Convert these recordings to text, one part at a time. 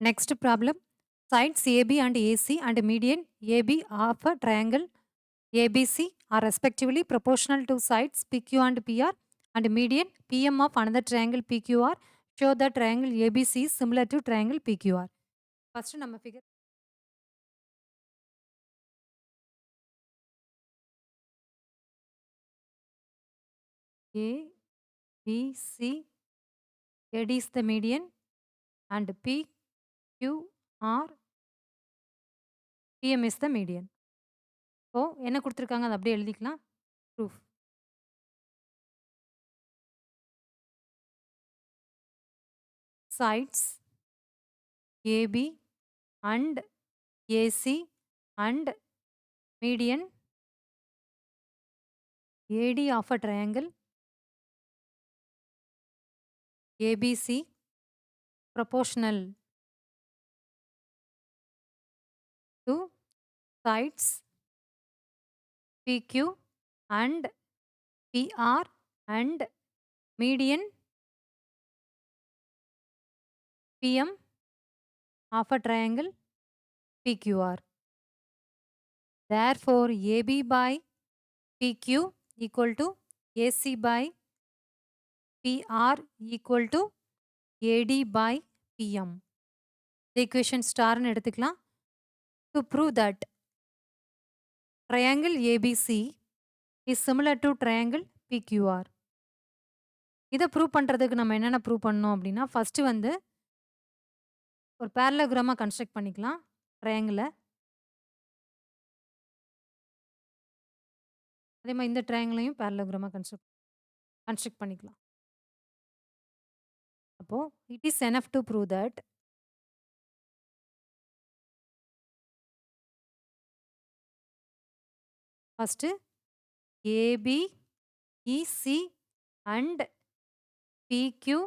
Next problem. Sides AB and AC and median AB of a triangle ABC are respectively proportional to sides PQ and PR and median PM of another triangle PQR. Show the triangle ABC is similar to triangle PQR. First நம்ம figure A, B, C, AD is the median and P, Q, R, PM is the median. இப்போ என்ன கொடுத்துருக்காங்க அதை அப்படியே எழுதிக்கலாம். Proof. Sides AB and AC and median AD of a triangle ABC proportional to sides PQ and PR and median PM of a triangle PQR. Therefore, AB by PQ equal to AC by PR equal to AD by PM. The equation star னு எடுத்துக்கலாம். To prove that triangle ABC is similar to triangle PQR. இதை prove பண்ணுறதுக்கு நம்ம என்னென்ன prove பண்ணோம் அப்படின்னா first வந்து ஒரு பேரலோகிராமாக கன்ஸ்ட்ரக்ட் பண்ணிக்கலாம் ட்ரையாங்கிளை. அதே மாதிரி இந்த ட்ரையாங்கிளையும் பேரலோகிராமாக கன்ஸ்ட்ரக்ட் பண்ணிக்கலாம். அப்போது it is enough to prove that first AB EC and PQ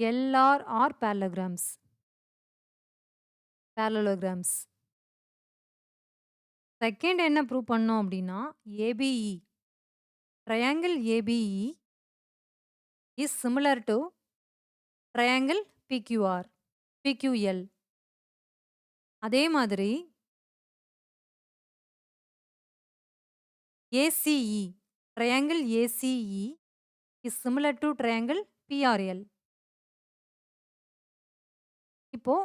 LR are parallelograms. Second என்ன ப்ரூவ் பண்ணோம் அப்படின்னா ABE triangle ABE is similar to triangle PQR PQL. அதே மாதிரி ACE triangle ACE is similar to triangle PRL. இப்போ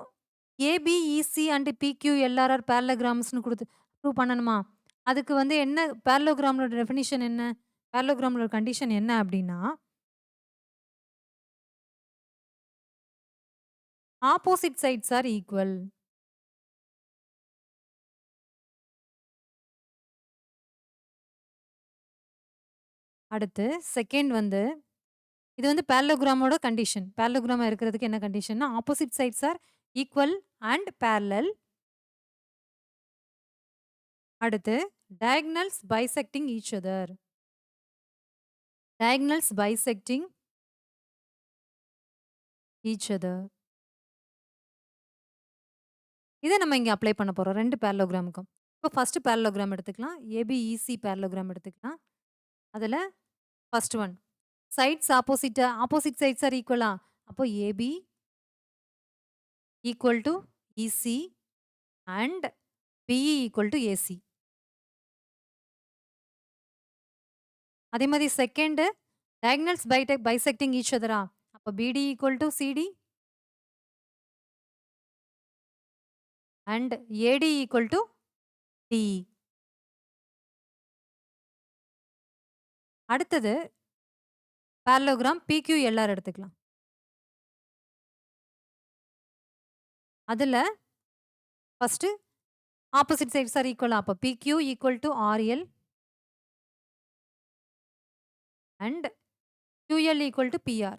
ABEC and பிக்யூ எல்ஆர்ஆர் பேரலோகிராம்ஸ்னு கொடுத்து prove பண்ணணுமா? அதுக்கு வந்து என்ன பேரலோகிராமோட டெஃபினிஷன் என்ன? பேரலோகிராமோட கண்டிஷன் என்ன அப்படின்னா ஆப்போசிட் சைட்ஸ் ஆர் ஈக்குவல். அடுத்து செகண்ட் வந்து இது வந்து பேரலோகிராமோட கண்டிஷன். பேரலோகிராமா இருக்கிறதுக்கு என்ன கண்டிஷன்னா opposite sides are equal and parallel. அடுத்து diagonals bisecting each other. Diagonals bisecting each other. இதை நம்ம இங்கே அப்ளை பண்ண போகிறோம் ரெண்டு பேரலோகிராமுக்கும். இப்போ ஃபஸ்ட்டு பேரலோகிராம் எடுத்துக்கலாம். ஏபிஇசி பேரலோகிராம் எடுத்துக்கலாம். அதில் first one sides opposite sides are ஈக்குவலா? அப்போ AB equal to EC and BE equal to AC. அதே மாதிரி செகண்ட் டயகனல்ஸ் பைசெக்டிங் ஈச் அதரா? அப்போ BD equal to CD and AD equal to DE. அடுத்தது பேரலோகிராம் பிக்யூ எல்ஆர் எடுத்துக்கலாம். அதில் first opposite sides are ஈக்குவலா? அப்போ PQ equal to RL and QL equal to PR.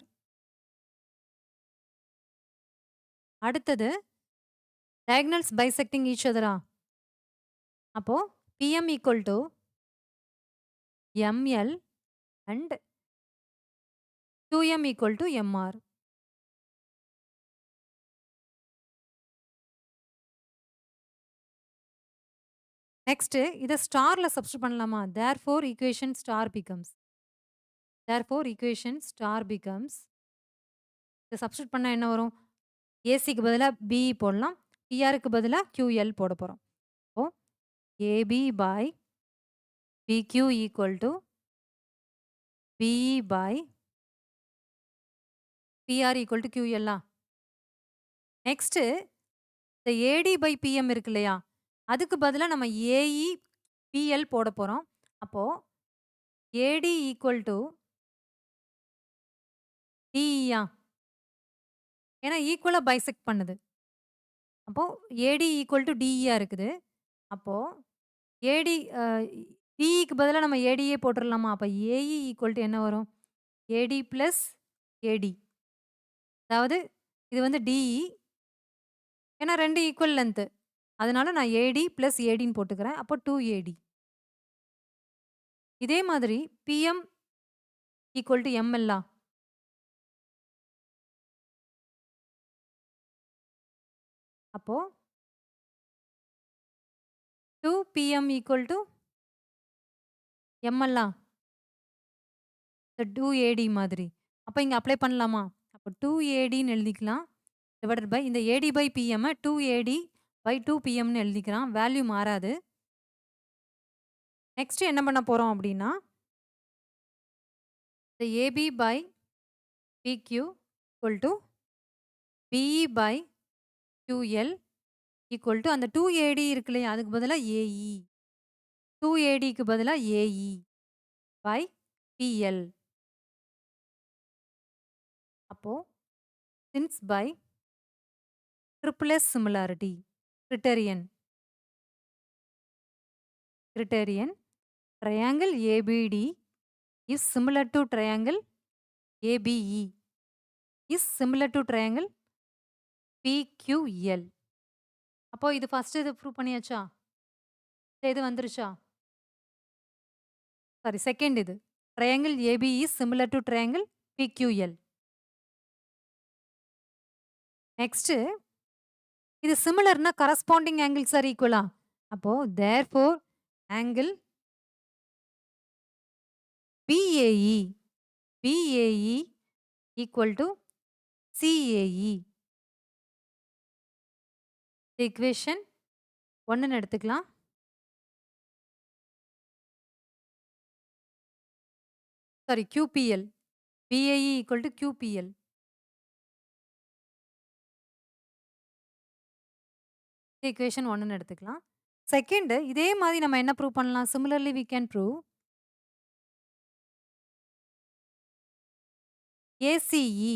அடுத்தது diagonals bisecting each other. அப்போ PM equal to ML and 2M equal to MR. Next, இதை ஸ்டார்ல substitute பண்ணலாமா? Therefore, equation star becomes. இதை substitute பண்ணா என்ன வரும்? ஏசிக்கு பதிலா பிஇ போடலாம். பிஆருக்கு பதிலா கியூஎல் போட போறோம். அப்போ AB by PQ equal to BE by PR equal to கியூஎல்லா? நெக்ஸ்ட்டு இந்த ஏடி பை பிஎம் இருக்கு இல்லையா? அதுக்கு பதிலா நம்ம ஏஇ, பிஎல் போட போறோம். அப்போ ஏடி ஈக்குவல் டு டிஇயா? ஏன்னா ஈக்குவலா பைசெக்ட் பண்ணுது. அப்போ ஏடி ஈக்குவல் டு டிஇயா இருக்குது. அப்போ ஏடி டிஇக்கு பதிலா நம்ம ஏடியே போட்டுறலாமா? அப்ப ஏஇ ஈக்குவல் டு என்ன வரும்? ஏடி பிளஸ் ஏடி. அதாவது இது வந்து டிஇ. ஏன்னா 2 ஈக்குவல் லென்த். அதனால நான் ஏடி பிளஸ் ஏடின்னு போட்டுக்கிறேன். அப்போ 2ஏடி. இதே மாதிரி பிஎம் ஈக்குவல் டு எம்எல்லா? அப்போ 2 பிஎம் ஈக்குவல் டு எம்எல்லா? இந்த 2ஏடி மாதிரி. அப்ப இங்க அப்ளை பண்ணலாமா? அப்போ 2ஏடின்னு எழுதிக்கலாம். டிவைடட் பை இந்த ஏடி பை பிஎம்ம 2ஏடி பை 2 பிஎம்னு எழுதிக்கலாம். வேல்யூ மாறாது. நெக்ஸ்ட் என்ன பண்ண போறோம் அப்படின்னா, இந்த AB by PQ equal to BE by QL equal to அந்த 2ஏடி இருக்கு இல்லையா? அதுக்கு பதிலா ஏஇ. 2ஏடிக்கு பதிலா ஏஇ பை பிஎல். அப்போ since by triple S similarity criterion triangle ABD is similar to triangle ABE is similar to triangle PQL. அப்போ இது ஃபர்ஸ்ட் இது ப்ரூவ் பண்ணியாச்சா? இது வந்துருச்சா? சாரி, செகண்ட் இது. triangle ABE is similar to triangle PQL. Next இது சிமிலர்னா corresponding angles R ஈக்குவலா? அப்போ therefore angle BAE equal to CAE. equation 1 எடுத்துக்கலாம். Sorry, QPL. BAE equal to QPL. equation 1 எடுத்துக்கலாம். செகண்ட் இதே மாதிரி நம்ம என்ன ப்ரூவ் பண்ணலாம்? similarly we can prove ACE,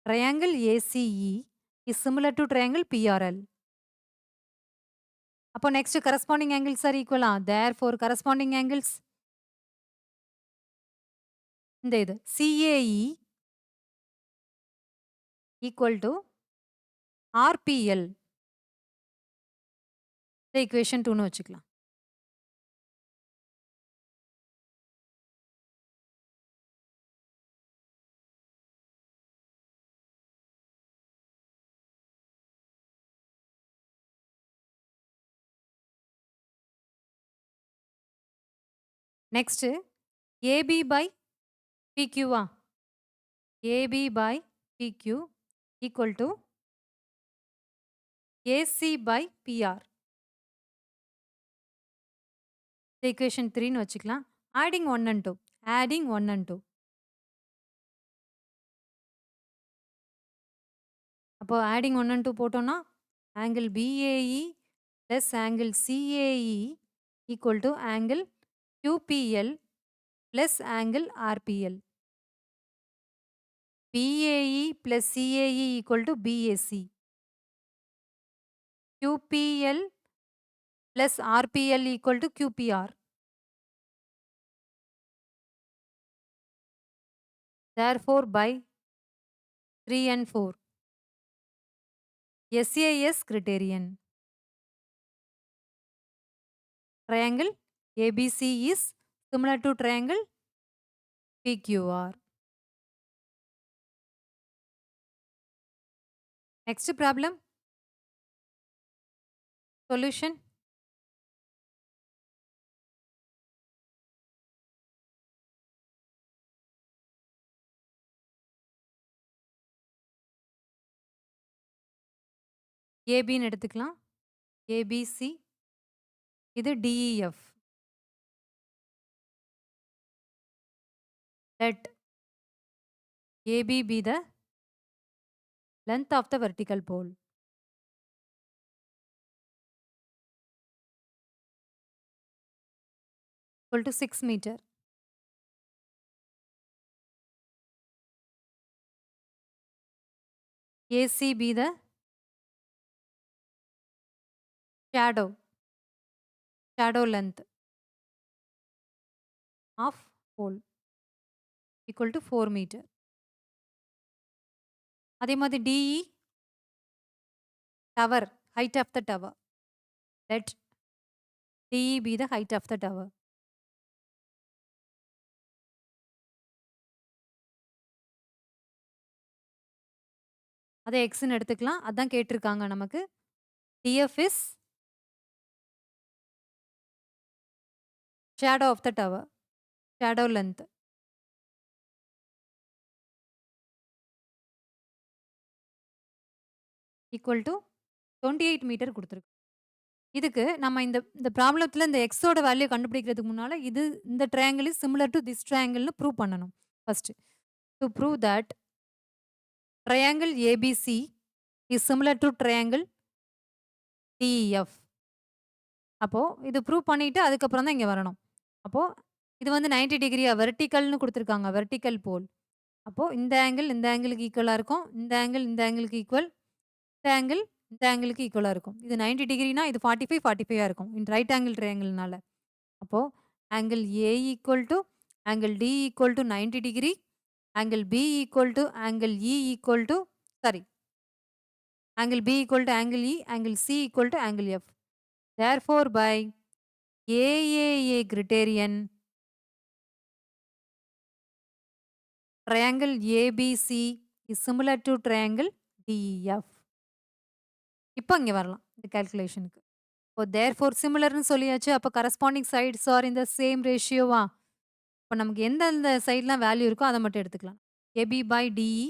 triangle ACE is similar to triangle PRL. அப்போ next corresponding angles are equal. Therefore corresponding angles இந்த இது CAE equal to RPL. இந்த equation 2ன்னு வச்சுக்கலாம். நெக்ஸ்ட் AB by PQ வா? AB by PQ equal to AC by PR. இந்த equation 3ன்னு வச்சுக்கலாம். adding 1 and 2. adding 1 and 2. அப்போ adding 1 and 2 போட்டோம்னா angle BAE plus angle CAE equal to angle QPL plus angle RPL. BAE plus CAE equal to BAC. QPL plus RPL equal to QPR. Therefore by 3 and 4. SAS criterion. Triangle ABC is similar to triangle PQR. Next problem. Solution. ஏபின்னு எடுத்துக்கலாம். ABC இது DEF. Let AB be the length of the vertical pole. Equal to 6 meter. AC be the shadow length of pole equal to 4 meter. அதே மாதிரி DE tower, height of the tower. Let DE be the height of the tower. அதை எக்ஸ்ன்னு எடுத்துக்கலாம். அதான் கேட்டிருக்காங்க நமக்கு. DF is shadow of the tower, shadow length. Equal to 28 meter கொடுத்துருக்கு. இதுக்கு நம்ம இந்த இந்த ப்ராப்ளத்துல இந்த எக்ஸோட வேல்யூ கண்டுபிடிக்கிறதுக்கு முன்னால இந்த triangle is similar to this ட்ரையாங்கிள்னு ப்ரூவ் பண்ணணும் first. To prove that triangle ABC is similar to triangle DEF. அப்போ இது ப்ரூவ் பண்ணிட்டு அதுக்கப்புறம் தான் இங்க வரணும். அப்போ இது வந்து 90 டிகிரியா வெர்டிகல்னு கொடுத்துருக்காங்க, வெர்டிகல் போல். அப்போ இந்த ஆங்கிளுக்கு ஈக்குவலா இருக்கும், இந்த ஆங்கிளுக்கு ஈக்குவல், இந்த ஆங்கிள் இந்த ஆங்கிளுக்கு ஈக்குவலா இருக்கும். இது 90 டிகிரினா இது 45 45ஆ இருக்கும். ரைட் ஆங்கிள் ட்ரையாங்கிள்னால. அப்போ angle A equal to angle D equal to 90 degree, angle B equal to angle E equal to sorry angle B equal to angle E, angle C equal to angle F. Therefore, by AAA criterion, triangle ABC is similar to triangle DEF. இப்போ இங்க வரலாம் இந்த calculationக்கு. இப்போ therefore similarன்னு சொல்லியாச்சு. அப்போ corresponding sides are in the same ratioவா? இப்போ நமக்கு எந்தெந்த சைட்லாம் வேல்யூ இருக்கோ அதை மட்டும் எடுத்துக்கலாம். AB by DE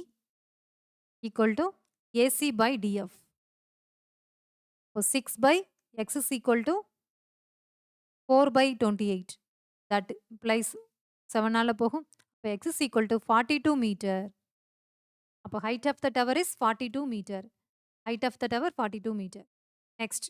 equal to AC by DF. இப்போ 6 by X is equal to 4 by 28. That implies 7ஆல போகும். அப்போ X is equal to 42 meter. அப்போ height of the tower is 42 meter. Height of the tower 42 meter. Next.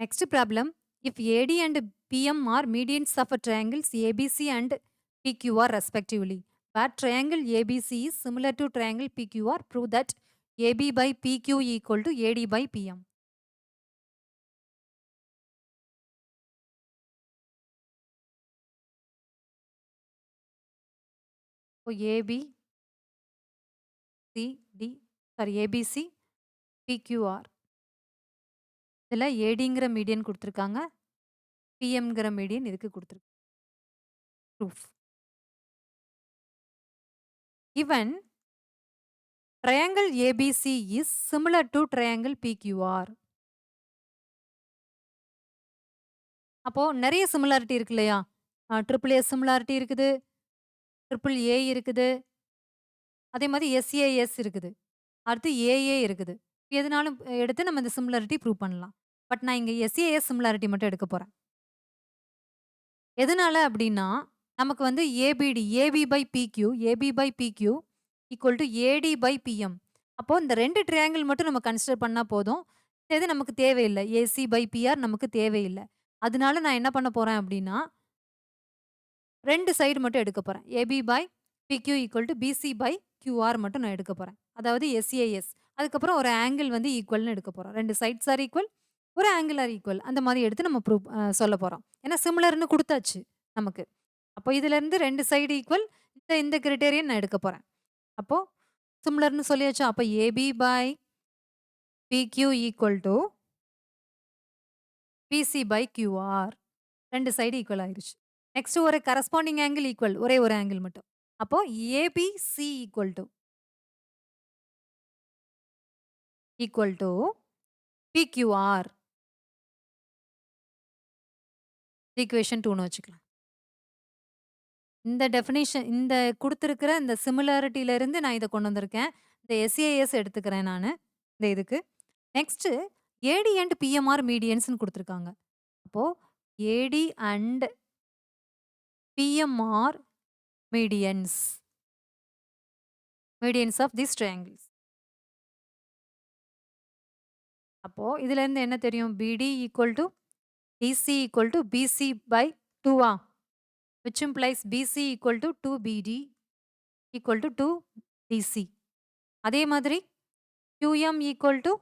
Next problem. If AD and PM are medians of a triangles ABC and PQR respectively, where triangle ABC is similar to triangle PQR, prove that AB by PQ equal to AD by PM. இப்போ ABC PQR. இதில் ஏடிங்கிற median கொடுத்துருக்காங்க, பிஎம்ங்கிற median இதுக்கு கொடுத்துருக்கு. Proof. Even triangle ABC is similar to triangle PQR. அப்போ நிறைய similarity இருக்கு இல்லையா? Triple A similarity இருக்குது, ட்ரிபிள் ஏ இருக்குது, அதே மாதிரி எஸ்ஏஎஸ் இருக்குது, அடுத்து ஏஏ இருக்குது. எதுனாலும் எடுத்து நம்ம இந்த சிமிலாரிட்டி ப்ரூவ் பண்ணலாம். பட் நான் இங்கே எஸ்ஏஎஸ் சிமிலாரிட்டி மட்டும் எடுக்க போகிறேன். எதனால அப்படின்னா நமக்கு வந்து AB by PQ equal to AT by PM. அப்போ இந்த ரெண்டு ட்ரையாங்கிள் மட்டும் நம்ம கன்சிடர் பண்ணா போதும். இது நமக்கு தேவையில்லை. ஏசி பை பிஆர் நமக்கு தேவையில்லை. அதனால நான் என்ன பண்ண போறேன் அப்படின்னா ரெண்டு சைடு மட்டும் எடுக்க போறேன். AB by PQ equal to PC by QR மட்டும் நான் எடுக்க போறேன். அதாவது எஸ்ஏஎஸ். அதுக்கப்புறம் ஒரு ஆங்கிள் வந்து ஈக்குவல்னு எடுக்க போறோம். ரெண்டு சைட்ஸ் ஆர் ஈக்குவல், ஒரு ஆங்கிள் ஆர் ஈக்குவல். அந்த மாதிரி எடுத்து நம்ம ப்ரூவ் சொல்ல போறோம். ஏன்னா சிமிலர்னு கொடுத்தாச்சு நமக்கு. அப்போ இதுல இருந்து ரெண்டு சைடு ஈக்குவல், இந்த கிரைட்டீரியன் நான் எடுக்க போறேன். அப்போ சிமிலர்னு சொல்லியாச்சு. அப்போ AB by PQ equal to PC by QR. ரெண்டு சைடு ஈக்குவல் ஆயிருச்சு. நெக்ஸ்ட் ஒரு கரஸ்பாண்டிங் ஆங்கிள் ஈக்குவல், ஒரே ஒரு ஆங்கிள் மட்டும். அப்போ ABC equal to PQR. Equation 2ன்னு வச்சுக்கலாம். இந்த டெஃபினிஷன் இந்த குடுத்திருக்கிற இந்த சிமிலாரிட்டில நான் இத கொண்டு வந்திருக்கேன். இந்த எஸ்ஏஎஸ் எடுத்துக்கிறேன் நானு. இந்த இதுக்கு. நெக்ஸ்ட்டு ஏடி அண்ட் பிஎம்ஆர் மீடியன்ஸ்ன்னு குடுத்துருக்காங்க. அப்போ AD and PM are medians. Medians of these triangles. அப்போ இதுலேருந்து என்ன தெரியும்? BD equal to DC equal to BC by 2ஆ? Which implies BC equal to 2பிடி ஈக்குவல் டூ 2டிசி. அதே மாதிரி QM equal to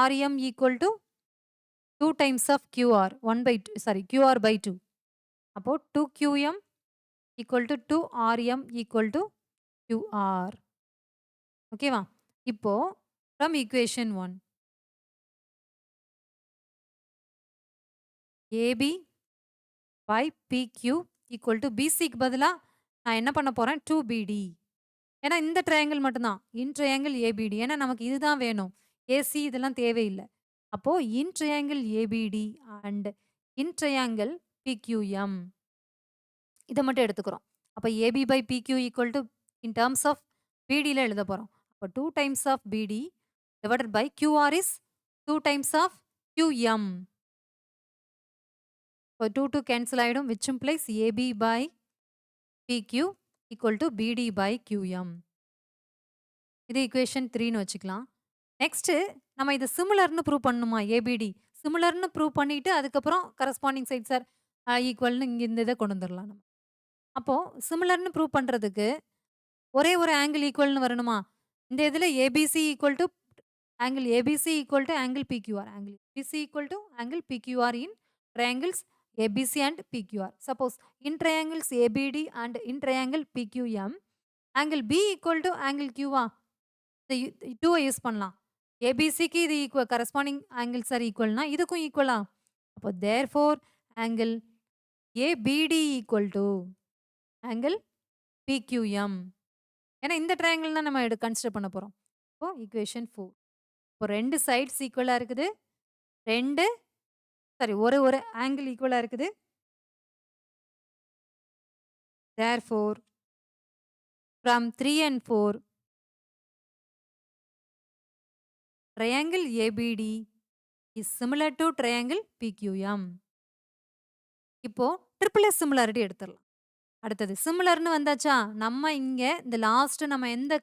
RM equal to 2 times of QR 1 by 2 sorry QR by 2. அப்போ 2QM equal to 2RM equal to QR. ஓகேவா? இப்போ from equation 1 AB by PQ equal to BCக்கு பதிலா நான் என்ன பண்ண போறேன்? 2BD. ஏன்னா இந்த ட்ரையாங்கிள் மட்டும்தான். In triangle ABD. ஏன்னா நமக்கு இதுதான் வேணும். AC இதெல்லாம் தேவையில்ல. அப்போ in triangle ABD and in triangle PQM. இத மட்டும் எடுத்துக்கிறோம். அப்ப AB by PQ equal to in terms of BDல எழுத போறோம். அப்ப 2 times of BD divided by QR is 2 times of QM. இப்போ 2 2 கேன்சல் ஆயிடும். Which implies AB by PQ equal to BD by QM. இது ஈக்குவேஷன் 3ன்னு வச்சுக்கலாம். நெக்ஸ்ட்டு நம்ம இது சிமிலர்னு ப்ரூவ் பண்ணணுமா? ABD சிமிலர்னு ப்ரூவ் பண்ணிட்டு அதுக்கப்புறம் கரஸ்பாண்டிங் சைட்ஸ் ஆர் ஈக்குவல்னு இங்க இந்த இத கொண்டு வந்துரலாம் நம்ம. அப்போ சிமிலர்னு ப்ரூவ் பண்றதுக்கு ஒரே ஒரு ஆங்கிள் ஈக்குவல்னு வரணுமா? இந்த இதுல ABC equal to angle ABC equal to angle PQR. Angle ABC equal to angle PQR in triangles ABC and PQR. Suppose in triangles ABD and in triangle PQM, angle B equal to angle Q ஆ? இந்த 2 use பண்ணலாம். ABCக்கு இது corresponding angles are equal னா இதுக்கும் ஈக்குவலா? அப்போ therefore angle ABD equal to angle PQM. ஏன்னா இந்த triangle தான் நம்ம கன்சிடர் பண்ண போறோம். இப்போ ஈக்குவேஷன் 4. இப்போ 2 சைட்ஸ் ஈக்குவலா இருக்குது. 2 சாரி ஒரு ஆங்கிள் ஈக்குவலா இருக்குது. Therefore, from 3 and 4, triangle ABD is similar to triangle PQM. இப்போ ட்ரிபிள் எஸ் சிமிலாரிட்டி எடுத்துடலாம். அடுத்தது சிமிலர்னு வந்தாச்சா? நம்ம இங்க இந்த லாஸ்ட் நம்ம எந்த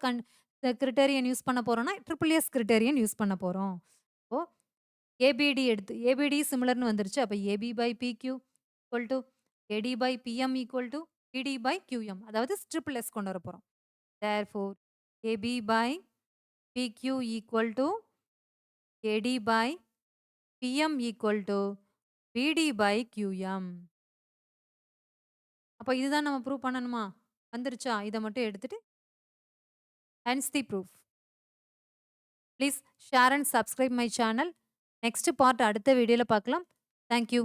கிரிட்டேரியன் யூஸ் பண்ண போறோம்னா ட்ரிபிள் எஸ் கிரிட்டேரியன் யூஸ் பண்ண போறோம். இப்போ ஏபிடி எடுத்து ஏபிடி சிமிலர்னு வந்துருச்சு. அப்போ AB by PQ equal to AT by PM equal to PT by QM. அதாவது ட்ரிபிள் எஸ் கொண்டு வர போறோம். Therefore, AB by PQ equal to AD by PM equal to BD by QM. அப்போ இதுதான் நம்ம ப்ரூவ் பண்ணணுமா? வந்துருச்சா? இதை மட்டும் எடுத்துட்டு hence the proof. Please share and subscribe my channel. Next part அடுத்த வீடியோல பார்க்கலாம். Thank you.